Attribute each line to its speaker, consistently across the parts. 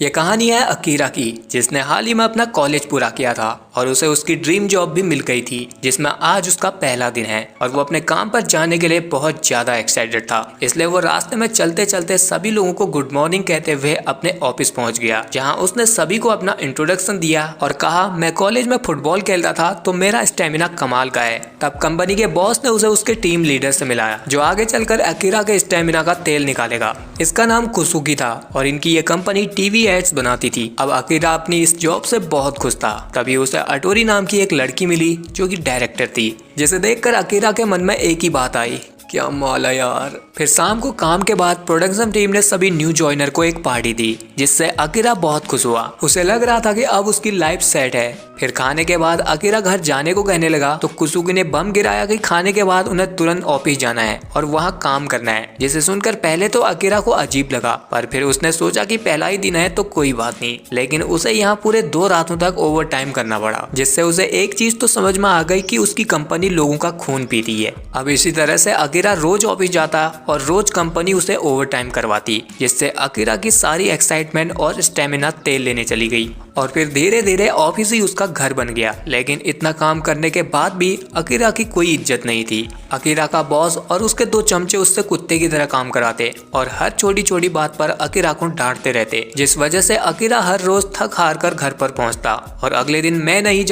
Speaker 1: ये कहानी है अकीरा की, जिसने हाल ही में अपना कॉलेज पूरा किया था और उसे उसकी ड्रीम जॉब भी मिल गई थी, जिसमें आज उसका पहला दिन है और वो अपने काम पर जाने के लिए बहुत ज्यादा एक्साइटेड था। इसलिए वो रास्ते में चलते चलते सभी लोगों को गुड मॉर्निंग कहते हुए अपने ऑफिस पहुंच गया, जहां उसने सभी को अपना इंट्रोडक्शन दिया और कहा, मैं कॉलेज में फुटबॉल खेलता था तो मेरा स्टेमिना कमाल का है। तब कंपनी के बॉस ने उसे उसके टीम लीडर से मिलाया, जो आगे चलकर अकीरा के स्टेमिना का तेल निकालेगा। इसका नाम कुसुकी था और इनकी ये कंपनी टीवी एड्स बनाती थी। अब अकीरा अपनी इस जॉब से बहुत खुश था। तभी उसे अटोरी नाम की एक लड़की मिली जो कि डायरेक्टर थी, जिसे देखकर अकीरा के मन में एक ही बात आई, क्या माल है यार। फिर शाम को काम के बाद प्रोडक्शन टीम ने सभी न्यू जॉइनर को एक पार्टी दी, जिससे अकीरा बहुत खुश हुआ। उसे लग रहा था कि अब उसकी लाइफ सेट है। फिर खाने के बाद अकीरा घर जाने को कहने लगा तो कुसुकी ने बम गिराया कि खाने के बाद उन्हें तुरंत ऑफिस जाना है और वहाँ काम करना है, जिसे सुनकर पहले तो अकीरा को अजीब लगा, पर फिर उसने सोचा कि पहला ही दिन है तो कोई बात नहीं। लेकिन उसे यहाँ पूरे 2 रातों तक ओवर टाइम करना पड़ा, जिससे उसे एक चीज तो समझ में आ गई कि उसकी कंपनी लोगों का खून पीती है। अब इसी तरह से अकीरा रोज ऑफिस जाता और रोज कंपनी उसे ओवर टाइम करवाती, जिससे अकीरा की सारी एक्साइटमेंट और स्टेमिना तेल लेने चली गई और फिर धीरे धीरे ऑफिस ही उसका घर बन गया। लेकिन इतना काम करने के बाद भी अकीरा की कोई इज्जत नहीं थी। अकीरा का बॉस और उसके 2 चमचे उससे कुत्ते की तरह काम कराते और हर छोटी छोटी बात पर अकीरा को डांटते रहते, जिस वजह से अकीरा हर रोज थक हार कर घर पर पहुंचता और अगले दिन मैं नहीं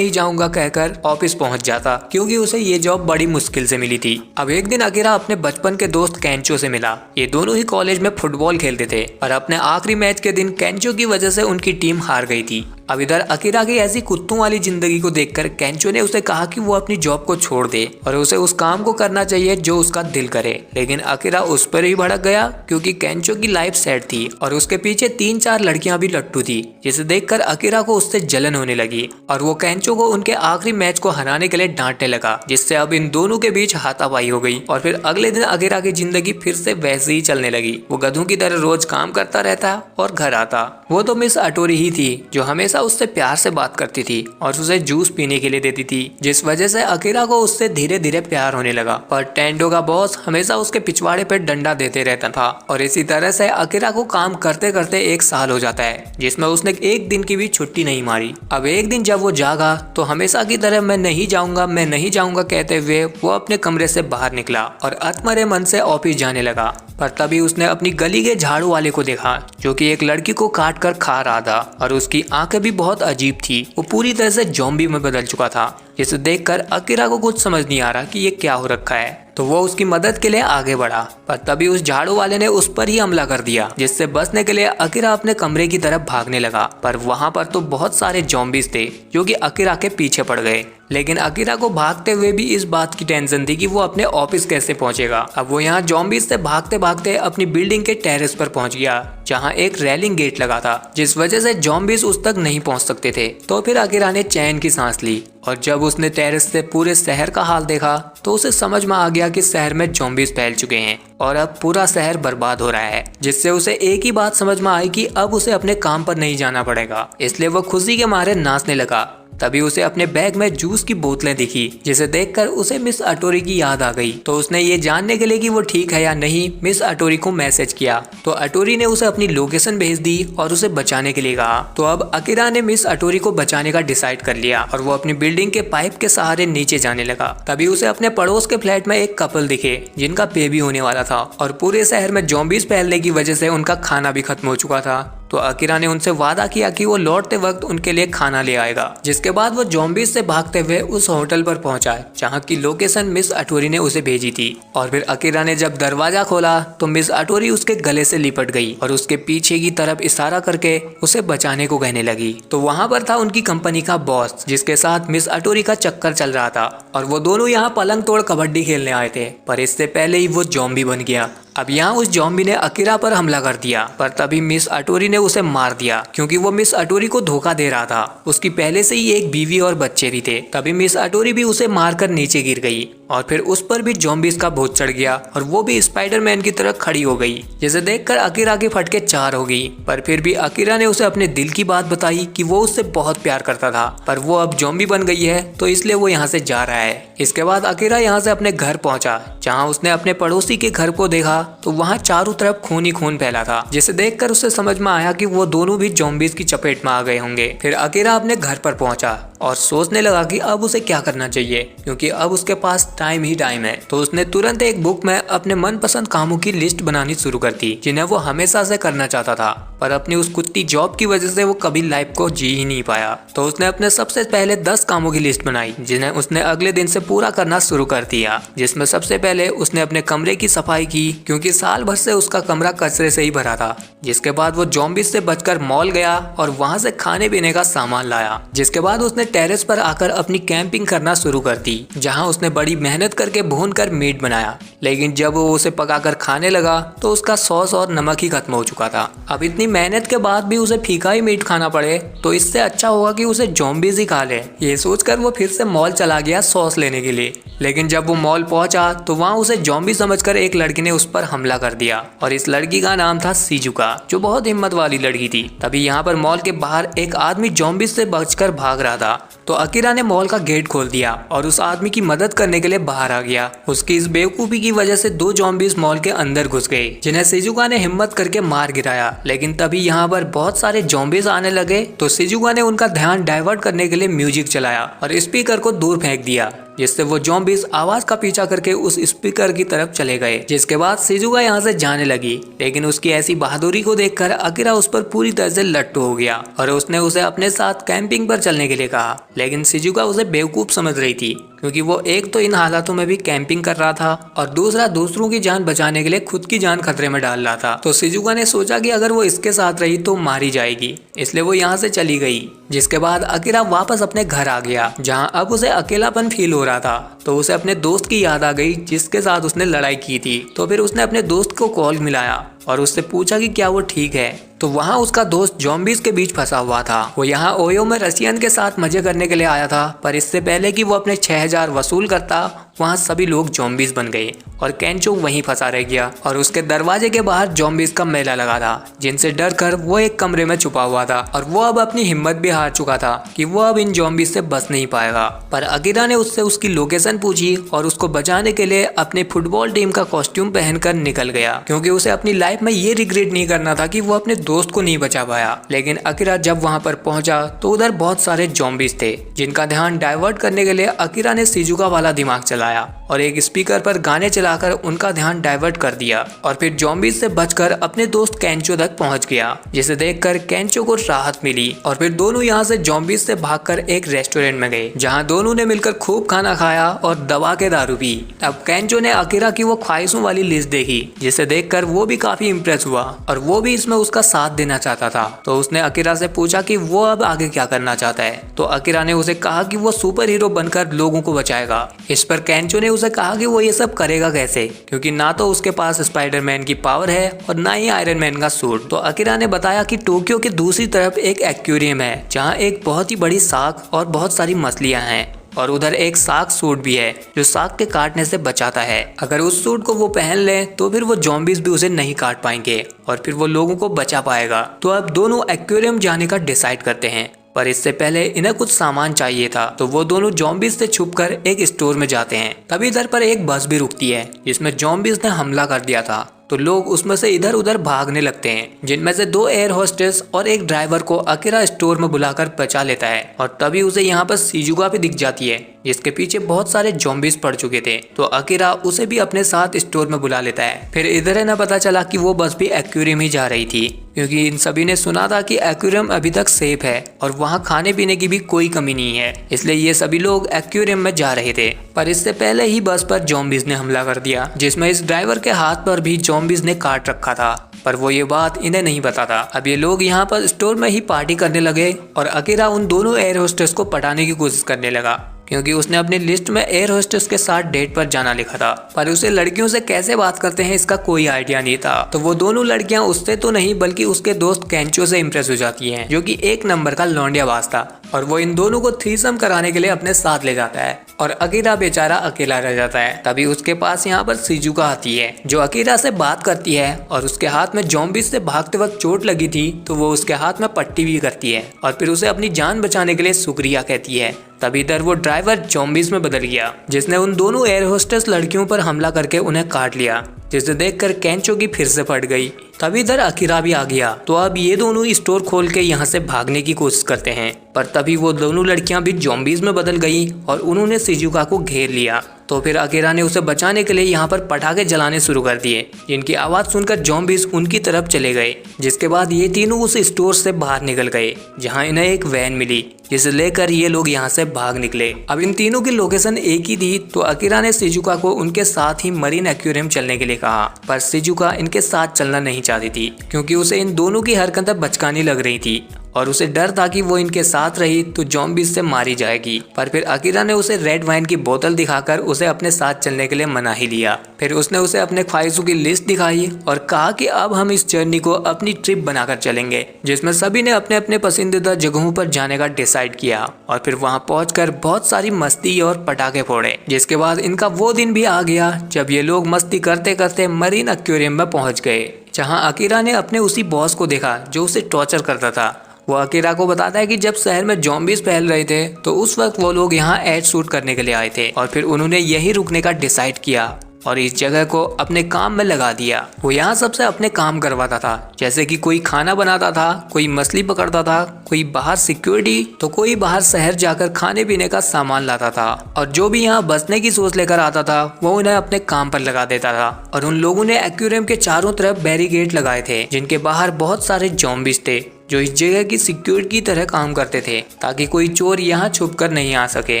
Speaker 1: जाऊंगा कहकर ऑफिस पहुंच जाता, क्योंकि उसे ये जॉब बड़ी मुश्किल से मिली थी। अब एक दिन अकीरा अपने बचपन के दोस्त केंचो से मिला। ये दोनों ही कॉलेज में फुटबॉल खेलते थे और अपने आखिरी मैच के दिन केंचो की वजह से उनकी टीम हार गई थी। अब इधर अकीरा की ऐसी कुत्तों वाली जिंदगी को देखकर केंचो ने उसे कहा कि वो अपनी जॉब को छोड़ दे और उसे उस काम को करना चाहिए जो उसका दिल करे। लेकिन अकीरा उस पर ही भड़क गया, क्योंकि केंचो की लाइफ सेट थी और उसके पीछे 3-4 लड़कियां भी लट्टू थी, जिसे देखकर अकीरा को उससे जलन होने लगी और वो केंचो को उनके आखिरी मैच को हराने के लिए डांटने लगा, जिससे अब इन दोनों के बीच हाथापाई हो गई। और फिर अगले दिन अकीरा की जिंदगी फिर से वैसे ही चलने लगी। वो गधों की तरह रोज काम करता रहता और घर आता। वो तो मिस अटोरी ही थी जो हमेशा उससे प्यार से बात करती थी और उसे जूस पीने के लिए देती थी, जिस वजह से अकीरा को उससे धीरे धीरे प्यार होने लगा। पर टेंडो का बॉस हमेशा उसके पिछवाड़े पे डंडा देते रहता था और इसी तरह से अकीरा को काम करते करते 1 साल हो जाता है, जिसमें उसने एक दिन की भी छुट्टी नहीं मारी। अब एक दिन जब वो जागा तो हमेशा की तरह मैं नहीं जाऊंगा कहते हुए वो अपने कमरे से बाहर निकला और अधमरे मन से ऑफिस जाने लगा। पर तभी उसने अपनी गली के झाड़ू वाले को देखा, जो कि एक लड़की को काट कर खा रहा था और उसकी आंखें भी बहुत अजीब थी। वो पूरी तरह से ज़ॉम्बी में बदल चुका था, जिसे देखकर अकीरा को कुछ समझ नहीं आ रहा कि ये क्या हो रखा है। तो वो उसकी मदद के लिए आगे बढ़ा, पर तभी उस झाड़ू वाले ने उस पर ही हमला कर दिया, जिससे बचने के लिए अकीरा अपने कमरे की तरफ भागने लगा। पर वहां पर तो बहुत सारे ज़ॉम्बीज थे जो कि अकीरा के पीछे पड़ गए। लेकिन अकीरा को भागते हुए भी इस बात की टेंशन थी कि वो अपने ऑफिस कैसे पहुंचेगा। अब वो यहाँ ज़ॉम्बीज से भागते भागते अपनी बिल्डिंग के टेरेस पर पहुंच गया, जहां एक रेलिंग गेट लगा था, जिस वजह से ज़ॉम्बीज उस तक नहीं पहुंच सकते थे। तो फिर अकीरा ने चैन की सांस ली और जब उसने टेरेस से पूरे शहर का हाल देखा तो उसे समझ में आ गया कि शहर में ज़ॉम्बीज फैल चुके हैं और अब पूरा शहर बर्बाद हो रहा है, जिससे उसे एक ही बात समझ में आई कि अब उसे अपने काम पर नहीं जाना पड़ेगा। इसलिए वो खुशी के मारे नाचने लगा। तभी उसे अपने बैग में जूस की बोतलें दिखी, जिसे देखकर उसे मिस अटोरी की याद आ गई। तो उसने ये जानने के लिए कि वो ठीक है या नहीं मिस अटोरी को मैसेज किया। तो अटोरी ने उसे अपनी लोकेशन भेज दी और उसे बचाने के लिए कहा। तो अब अकीरा ने मिस अटोरी को बचाने का डिसाइड कर लिया और वो अपनी बिल्डिंग के पाइप के सहारे नीचे जाने लगा। तभी उसे अपने पड़ोस के फ्लैट में एक कपल दिखे, जिनका बेबी होने वाला था और पूरे शहर में ज़ॉम्बीज फैलने की वजह से उनका खाना भी खत्म हो चुका था। तो अकीरा ने उनसे वादा किया कि वो लौटते वक्त उनके लिए खाना ले आएगा। जिसके बाद वो ज़ॉम्बीज से भागते हुए उस होटल पर पहुंचा जहां की लोकेशन मिस अटोरी ने उसे भेजी थी। और फिर अकीरा ने जब दरवाजा खोला तो मिस अटोरी उसके गले से लिपट गई और उसके पीछे की तरफ इशारा करके उसे बचाने को कहने लगी। तो वहां पर था उनकी कंपनी का बॉस, जिसके साथ मिस अटोरी का चक्कर चल रहा था और वो दोनों यहाँ पलंग तोड़ कबड्डी खेलने आए थे, पर इससे पहले ही वो ज़ॉम्बी बन गया। अब यहाँ उस ज़ॉम्बी ने अकीरा पर हमला कर दिया, पर तभी मिस अटोरी ने उसे मार दिया, क्योंकि वो मिस अटोरी को धोखा दे रहा था। उसकी पहले से ही एक बीवी और बच्चे भी थे। तभी मिस अटोरी भी उसे मारकर नीचे गिर गई और फिर उस पर भी ज़ॉम्बीज का भूत चढ़ गया और वो भी स्पाइडरमैन की तरह खड़ी हो गई, जिसे देखकर अकीरा की फटके 4 हो गई। पर फिर भी अकीरा ने उसे अपने दिल की बात बताई कि वो उससे बहुत प्यार करता था, पर वो अब ज़ॉम्बी बन गई है तो इसलिए वो यहाँ से जा रहा है। इसके बाद अकीरा यहाँ से अपने घर पहुंचा, जहाँ उसने अपने पड़ोसी के घर को देखा तो वहाँ चारों तरफ खून ही खून फैला था, जिसे देखकर उसे समझ में आया कि वो दोनों भी ज़ॉम्बीज की चपेट में आ गए होंगे। फिर अकीरा अपने घर पर पहुंचा और सोचने लगा कि अब उसे क्या करना चाहिए, क्योंकि अब उसके पास टाइम ही टाइम है। तो उसने तुरंत एक बुक में अपने मनपसंद कामों की लिस्ट बनानी शुरू कर दी, जिन्हें वो हमेशा से करना चाहता था, पर अपनी उस कुत्ती जॉब की वजह से वो कभी लाइफ को जी ही नहीं पाया। तो उसने अपने सबसे पहले 10 कामों की लिस्ट बनाई, जिन्हें उसने अगले दिन से पूरा करना शुरू कर दिया। जिसमें सबसे पहले उसने अपने कमरे की सफाई की, क्योंकि साल भर से उसका कमरा कचरे से ही भरा था। जिसके बाद वो ज़ॉम्बीज से बचकर मॉल गया और वहां से खाने पीने का सामान लाया। जिसके बाद उसने टेरेस पर आकर अपनी कैंपिंग करना शुरू कर दी, जहां उसने बड़ी मेहनत करके भूनकर मीट बनाया। लेकिन जब वो उसे पकाकर खाने लगा तो उसका सॉस और नमक ही खत्म हो चुका था। अब इतनी मेहनत के बाद भी उसे फीका ही मीट खाना पड़े तो इससे अच्छा होगा कि उसे ज़ॉम्बीज ही खा ले। ये सोचकर वो फिर से मॉल चला गया सॉस लेने के लिए। लेकिन जब वो मॉल पहुंचा तो वहाँ उसे ज़ॉम्बी समझकर एक लड़की ने उस पर हमला कर दिया, और इस लड़की का नाम था शिजुका, जो बहुत हिम्मत वाली लड़की थी। तभी यहाँ पर मॉल के बाहर एक आदमी ज़ॉम्बीज से बचकर भाग रहा था, तो अकीरा ने मॉल का गेट खोल दिया और उस आदमी की मदद करने के लिए बाहर आ गया। उसकी इस बेवकूफी की वजह से 2 ज़ॉम्बीज मॉल के अंदर घुस गए, जिन्हें शिजुका ने हिम्मत करके मार गिराया। लेकिन तभी यहाँ पर बहुत सारे ज़ॉम्बीज आने लगे, तो शिजुका ने उनका ध्यान डाइवर्ट करने के लिए म्यूजिक चलाया और स्पीकर को दूर फेंक दिया, जिससे वो ज़ॉम्बीज आवाज का पीछा करके उस स्पीकर की तरफ चले गए। जिसके बाद शिजुका यहाँ से जाने लगी, लेकिन उसकी ऐसी बहादुरी को देखकर अकीरा उस पर पूरी तरह से लट्टू हो गया और उसने उसे अपने साथ कैंपिंग पर चलने के लिए कहा। लेकिन शिजुका उसे बेवकूफ समझ रही थी, क्योंकि वो एक तो इन हालातों में भी कैंपिंग कर रहा था और दूसरा दूसरों की जान बचाने के लिए खुद की जान खतरे में डाल रहा था। तो शिजुका ने सोचा कि अगर वो इसके साथ रही तो मारी जाएगी, इसलिए वो यहाँ से चली गई। जिसके बाद अकीरा वापस अपने घर आ गया, जहाँ अब उसे अकेलापन फील हो रहा था। तो उसे अपने दोस्त की याद आ गई, जिसके साथ उसने लड़ाई की थी। तो फिर उसने अपने दोस्त को कॉल मिलाया और उससे पूछा कि क्या वो ठीक है। तो वहाँ उसका दोस्त ज़ॉम्बीज के बीच फंसा हुआ था। वो यहाँ ओयो में रशियन के साथ मजे करने के लिए आया था, पर इससे पहले कि वो अपने 6000 वसूल करता, वहाँ सभी लोग ज़ॉम्बीज बन गए और केंचो वहीं फंसा रह गया। और उसके दरवाजे के बाहर ज़ॉम्बीज का मेला लगा था, जिनसे डर कर वो एक कमरे में छुपा हुआ था और वो अब अपनी हिम्मत भी हार चुका था कि वो अब इन ज़ॉम्बीज से बच नहीं पाएगा। पर अकीरा ने उससे उसकी लोकेशन पूछी और उसको बचाने के लिए अपने फुटबॉल टीम का कॉस्ट्यूम पहनकर निकल गया, क्योंकि उसे अपनी लाइफ में ये रिग्रेट नहीं करना था कि वो अपने दोस्त को नहीं बचा पाया। लेकिन अकीरा जब वहाँ पर पहुंचा तो उधर बहुत सारे ज़ॉम्बीज थे, जिनका ध्यान डाइवर्ट करने के लिए अकीरा ने शिजुका वाला दिमाग चलाया और एक स्पीकर पर गाने चलाकर उनका ध्यान डाइवर्ट कर दिया। और फिर ज़ॉम्बीज से बचकर अपने दोस्त केंचो तक पहुंच गया, जिसे देखकर केंचो को राहत मिली। और फिर दोनों यहाँ से ज़ॉम्बीज से भागकर एक रेस्टोरेंट में गए, जहाँ दोनों ने मिलकर खूब खाना खाया और दबा के दारू पी। अब केंचो ने अकीरा की वो ख्वाहिशों वाली लिस्ट देखी, जिसे देखकर वो भी काफी इम्प्रेस हुआ और वो भी इसमें उसका साथ देना चाहता था। तो उसने अकीरा से पूछा कि वो अब आगे क्या करना चाहता है। तो अकीरा ने उसे कहा कि वो सुपर हीरो बनकर लोगों को बचाएगा। इस पर केंचो ने उसे कहा कि वो ये सब करेगा कैसे, क्योंकि ना तो उसके पास स्पाइडरमैन की पावर है और ना ही आयरन मैन का सूट। तो अकीरा ने बताया कि टोक्यो के दूसरी तरफ एक एक्वेरियम है, जहाँ एक बहुत ही बड़ी शार्क और बहुत सारी मछलियाँ हैं, और उधर एक शार्क सूट भी है जो शार्क के काटने से बचाता है। अगर उस सूट को वो पहन ले तो फिर वो ज़ॉम्बीज भी उसे नहीं काट पाएंगे और फिर वो लोगों को बचा पाएगा। तो अब दोनों एक्वेरियम जाने का डिसाइड करते हैं, पर इससे पहले इन्हें कुछ सामान चाहिए था। तो वो दोनों ज़ॉम्बीज से छुपकर एक स्टोर में जाते हैं। तभी इधर पर एक बस भी रुकती है, जिसमें ज़ॉम्बीज ने हमला कर दिया था। तो लोग उसमें से इधर उधर भागने लगते हैं, जिनमें से 2 एयर होस्टेस और एक ड्राइवर को अकीरा स्टोर में बुलाकर बचा लेता है। और तभी उसे यहाँ पर शिजुका भी दिख जाती है, जिसके पीछे बहुत सारे ज़ॉम्बीज पड़ चुके थे। तो अकीरा उसे भी अपने साथ स्टोर में बुला लेता है। फिर इधर है ना पता चला कि वो बस भी एक्वेरियम ही जा रही थी, क्योंकि इन सभी ने सुना था कि एक्वेरियम अभी तक सेफ है और वहाँ खाने पीने की भी कोई कमी नहीं है, इसलिए ये सभी लोग एक्वेरियम में जा रहे थे। पर इससे पहले ही बस पर ज़ॉम्बीज ने हमला कर दिया, जिसमें इस ड्राइवर के हाथ पर भी ज़ॉम्बीज ने काट रखा था, पर वो ये बात इन्हें नहीं पता था। अब ये लोग यहाँ पर स्टोर में ही पार्टी करने लगे और अकीरा उन दोनों एयर होस्टेस को पटाने की कोशिश करने लगा, क्योंकि उसने अपनी लिस्ट में एयर होस्टेस के साथ डेट पर जाना लिखा था। पर उसे लड़कियों से कैसे बात करते हैं इसका कोई आइडिया नहीं था। तो वो दोनों लड़कियां उससे तो नहीं बल्कि उसके दोस्त केंचो से इम्प्रेस हो जाती हैं, जो कि 1 नंबर का लौंडियाबाज था। और वो इन दोनों को थ्रीसम कराने के लिए अपने साथ ले जाता है और अकीरा बेचारा अकेला रह जाता है। तभी उसके पास यहाँ पर शिजुका आती है जो अकीरा से बात करती है और उसके हाथ में ज़ॉम्बीज़ से भागते वक्त चोट लगी थी तो वो उसके हाथ में पट्टी भी करती है और फिर उसे अपनी जान बचाने के लिए शुक्रिया कहती है। तभी इधर वो ड्राइवर ज़ॉम्बीज़ में बदल गया जिसने उन दोनों एयर होस्टेस लड़कियों पर हमला करके उन्हें काट लिया, जिसे देखकर केंचो की फिर से फट गई। तभी इधर अकीरा भी आ गया तो अब ये दोनों स्टोर खोल के यहाँ से भागने की कोशिश करते हैं, पर तभी वो दोनों लड़कियां भी ज़ॉम्बीज़ में बदल गई और उन्होंने शिजुका को घेर लिया। तो फिर अकीरा ने उसे बचाने के लिए यहाँ पर पटाखे जलाने शुरू कर दिए जिनकी आवाज़ सुनकर ज़ॉम्बीज़ उनकी तरफ चले गए। जिसके बाद ये तीनों उस स्टोर से बाहर निकल गए जहाँ इन्हें एक वैन मिली जिसे लेकर ये लोग यहाँ से भाग निकले। अब इन तीनों की लोकेशन एक ही थी तो अकीरा ने शिजुका को उनके साथ ही मरीन एक्वेरियम चलने के लिए कहा, पर शिजुका इनके साथ चलना नहीं चाहती थी क्योंकि उसे इन दोनों की हरकतें बचकानी लग रही थी और उसे डर था कि वो इनके साथ रही तो ज़ॉम्बीज़ से मारी जाएगी। पर फिर अकीरा ने उसे रेड वाइन की बोतल दिखाकर उसे अपने साथ चलने के लिए मना ही लिया। फिर उसने उसे अपने ख्वाहिशों की लिस्ट दिखाई और कहा कि अब हम इस जर्नी को अपनी ट्रिप बनाकर चलेंगे जिसमें सभी ने अपने अपने पसंदीदा जगहों पर जाने का डिसाइड किया और फिर वहाँ पहुंचकर बहुत सारी मस्ती और पटाखे फोड़े। जिसके बाद इनका वो दिन भी आ गया जब ये लोग मस्ती करते करते मरीन एक्वेरियम में पहुंच गए जहाँ अकीरा ने अपने उसी बॉस को देखा जो उसे टॉर्चर करता था। वो अकीरा को बताता है कि जब शहर में ज़ॉम्बीज़ फैल रहे थे तो उस वक्त वो लोग यहाँ एड शूट करने के लिए आए थे और फिर उन्होंने यही रुकने का डिसाइड किया और इस जगह को अपने काम में लगा दिया। वो यहाँ सबसे अपने काम करवाता था, जैसे कि कोई खाना बनाता था, कोई मछली पकड़ता था, कोई बाहर सिक्योरिटी तो कोई बाहर शहर जाकर खाने पीने का सामान लाता था और जो भी यहाँ बसने की सोच लेकर आता था वो उन्हें अपने काम पर लगा देता था। और उन लोगों ने एक्वेरियम के चारों तरफ बैरिकेड लगाए थे जिनके बाहर बहुत सारे ज़ॉम्बीज़ थे जो इस जगह की सिक्योरिटी की तरह काम करते थे ताकि कोई चोर यहाँ छुप कर नहीं आ सके।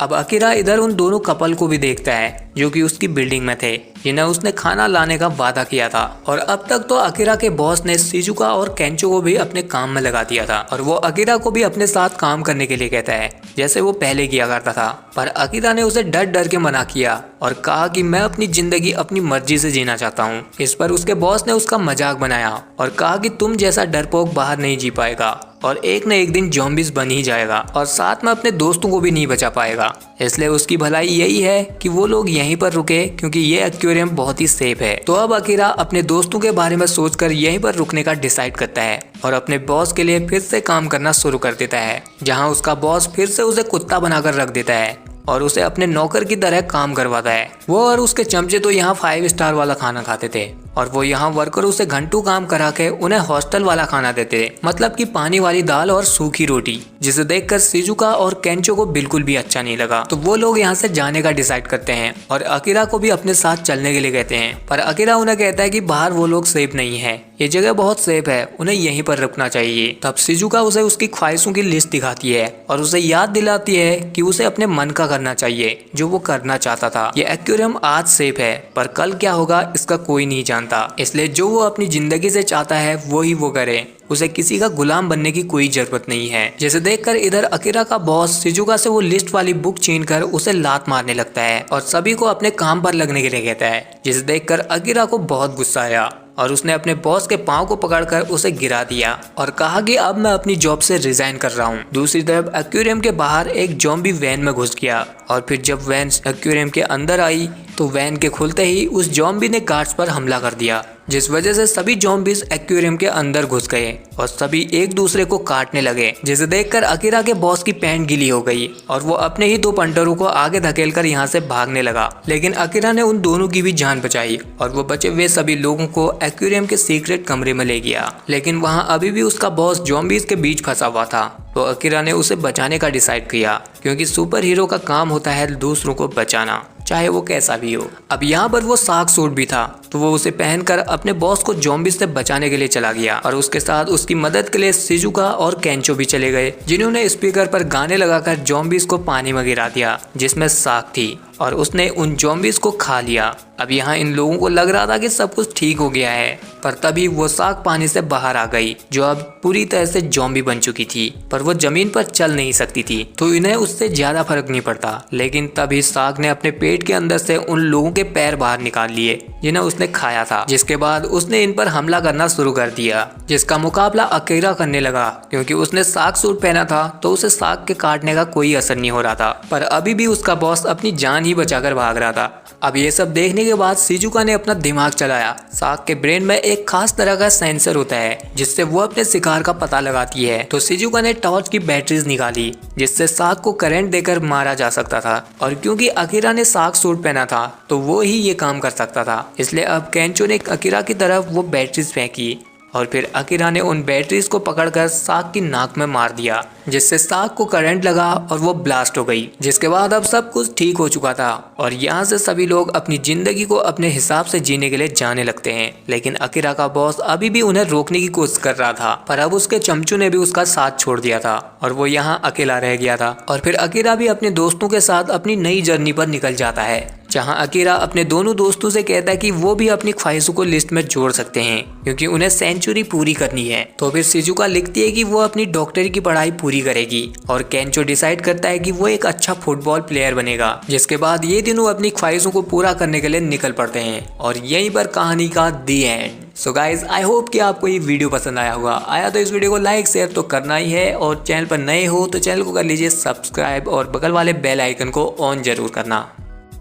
Speaker 1: अब अकीरा इधर उन दोनों कपल को भी देखता है जो कि उसकी बिल्डिंग में थे जिन्हें उसने खाना लाने का वादा किया था। और अब तक तो अकीरा के बॉस ने शिजुका और केंचो को भी अपने काम में लगा दिया था और वो अकीरा को भी अपने साथ काम करने के लिए कहता है जैसे वो पहले किया करता था। पर अकीरा ने उसे डर डर के मना किया और कहा कि मैं अपनी जिंदगी अपनी मर्जी से जीना चाहता हूँ। इस पर उसके बॉस ने उसका मजाक बनाया और कहा कि तुम जैसा डरपोक बाहर नहीं जी पाएगा और एक न एक दिन ज़ॉम्बीज़ बन ही जाएगा और साथ में अपने दोस्तों को भी नहीं बचा पाएगा। इसलिए उसकी भलाई यही है कि वो लोग यहीं पर रुके क्योंकि ये एक्वेरियम बहुत ही सेफ है। तो अब अकीरा अपने दोस्तों के बारे में सोचकर यहीं पर रुकने का डिसाइड करता है और अपने बॉस के लिए फिर से काम करना शुरू कर देता है जहाँ उसका बॉस फिर से उसे कुत्ता बनाकर रख देता है और उसे अपने नौकर की तरह काम करवाता है। वो और उसके चमचे तो यहाँ 5 स्टार वाला खाना खाते थे और वो यहाँ वर्करों से घंटों काम करा के उन्हें हॉस्टल वाला खाना देते थे, मतलब कि पानी वाली दाल और सूखी रोटी, जिसे देखकर शिजुका और केंचो को बिल्कुल भी अच्छा नहीं लगा। तो वो लोग यहाँ से जाने का डिसाइड करते हैं और अकीरा को भी अपने साथ चलने के लिए कहते हैं। पर अकीरा उन्हें कहता है कि बाहर वो लोग सेफ नहीं है, ये जगह बहुत सेफ है, उन्हें यहीं पर रुकना चाहिए। तब शिजुका उसे उसकी ख्वाहिशों की लिस्ट दिखाती है और उसे याद दिलाती है कि उसे अपने मन का करना चाहिए जो वो करना चाहता था। ये एक्वेरियम आज सेफ है पर कल क्या होगा इसका कोई नहीं जानता, इसलिए जो वो अपनी जिंदगी से चाहता है वो ही वो करे, उसे किसी का गुलाम बनने की कोई जरूरत नहीं है। जैसे देखकर इधर अकीरा का बॉस शिजुका से वो लिस्ट वाली बुक छीनकर उसे लात मारने लगता है और सभी को अपने काम पर लगने के लिए कहता है, जिसे देखकर अकीरा को बहुत गुस्सा आया और उसने अपने बॉस के पांव को पकड़कर उसे गिरा दिया और कहा कि अब मैं अपनी जॉब से रिजाइन कर रहा हूँ। दूसरी तरफ एक्वेरियम के बाहर एक ज़ॉम्बी वैन में घुस गया और फिर जब वैन एक्वेरियम के अंदर आई तो वैन के खुलते ही उस ज़ॉम्बी ने गार्ड्स पर हमला कर दिया, जिस वजह से सभी ज़ॉम्बीज एक्वेरियम के अंदर घुस गए और सभी एक दूसरे को काटने लगे, जिसे देखकर अकीरा के बॉस की पैंट गीली हो गई और वो अपने ही 2 पंटरों को आगे धकेलकर यहाँ से भागने लगा। लेकिन अकीरा ने उन दोनों की भी जान बचाई और वो बचे हुए सभी लोगों को एक्वेरियम के सीक्रेट कमरे में ले गया। लेकिन वहाँ अभी भी उसका बॉस ज़ॉम्बीज के बीच फंसा हुआ था, तो अकीरा ने उसे बचाने का डिसाइड किया क्योंकि सुपर हीरो का काम होता है दूसरों को बचाना, चाहे वो कैसा भी हो। अब यहाँ पर वो शार्क सूट भी था तो वो उसे पहनकर अपने बॉस को ज़ॉम्बीज से बचाने के लिए चला गया और उसके साथ उसकी मदद के लिए शिजुका और केंचो भी चले गए, जिन्होंने स्पीकर पर गाने लगाकर ज़ॉम्बीज को पानी में गिरा दिया जिसमें शार्क थी और उसने उन ज़ॉम्बीज को खा लिया। अब यहाँ इन लोगों को लग रहा था कि सब कुछ ठीक हो गया है, पर तभी वो शार्क पानी से बाहर आ गई जो अब पूरी तरह से ज़ॉम्बी बन चुकी थी, पर वो जमीन पर चल नहीं सकती थी तो इन्हें उससे ज्यादा फर्क नहीं पड़ता। लेकिन तभी शार्क ने अपने पेट के अंदर से उन लोगों के पैर बाहर निकाल लिए जिन्हें उसने खाया था, जिसके बाद उसने इन पर हमला करना शुरू कर दिया, जिसका मुकाबला अकीरा करने लगा। क्योंकि उसने शार्क सूट पहना था तो उसे शार्क के काटने का कोई असर नहीं हो रहा था, पर अभी भी उसका बॉस अपनी जान ही बचाकर भाग रहा था। अब ये सब देखने के बाद शिजुका ने अपना दिमाग चलाया। शार्क के ब्रेन में एक खास तरह का सेंसर होता है जिससे वो अपने शिकार का पता लगाती है। तो शिजुका ने टॉर्च की बैटरीज निकाली जिससे शार्क को करंट देकर मारा जा सकता था, और क्योंकि अकीरा ने शार्क सूट पहना था तो वो ही ये काम कर सकता था। इसलिए अब केंचो ने अकीरा की तरफ वो बैटरीज फेंकी और फिर अकीरा ने उन बैटरीज को पकड़कर शार्क की नाक में मार दिया, जिससे शार्क को करंट लगा और वो ब्लास्ट हो गई। जिसके बाद अब सब कुछ ठीक हो चुका था और यहाँ से सभी लोग अपनी जिंदगी को अपने हिसाब से जीने के लिए जाने लगते हैं। लेकिन अकीरा का बॉस अभी भी उन्हें रोकने की कोशिश कर रहा था, पर अब उसके चमचू ने भी उसका साथ छोड़ दिया था और वो यहाँ अकेला रह गया था। और फिर अकीरा भी अपने दोस्तों के साथ अपनी नई जर्नी पर निकल जाता है, जहां अकीरा अपने दोनों दोस्तों से कहता है कि वो भी अपनी ख्वाहिशों को लिस्ट में जोड़ सकते हैं क्योंकि उन्हें सेंचुरी पूरी करनी है। तो फिर शिजुका लिखती है कि वो अपनी डॉक्टरी की पढ़ाई पूरी करेगी और केंचो डिसाइड करता है कि वो एक अच्छा फुटबॉल प्लेयर बनेगा। जिसके बाद ये तीनों अपनी ख्वाहिशों को पूरा करने के लिए निकल पड़ते हैं और यहीं पर कहानी का the end. So guys, I hope कि आपको ये वीडियो पसंद आया होगा। आया तो इस वीडियो को लाइक शेयर तो करना ही है, और चैनल पर नए हो तो चैनल को कर लीजिए सब्सक्राइब और बगल वाले बेल आइकन को ऑन जरूर करना।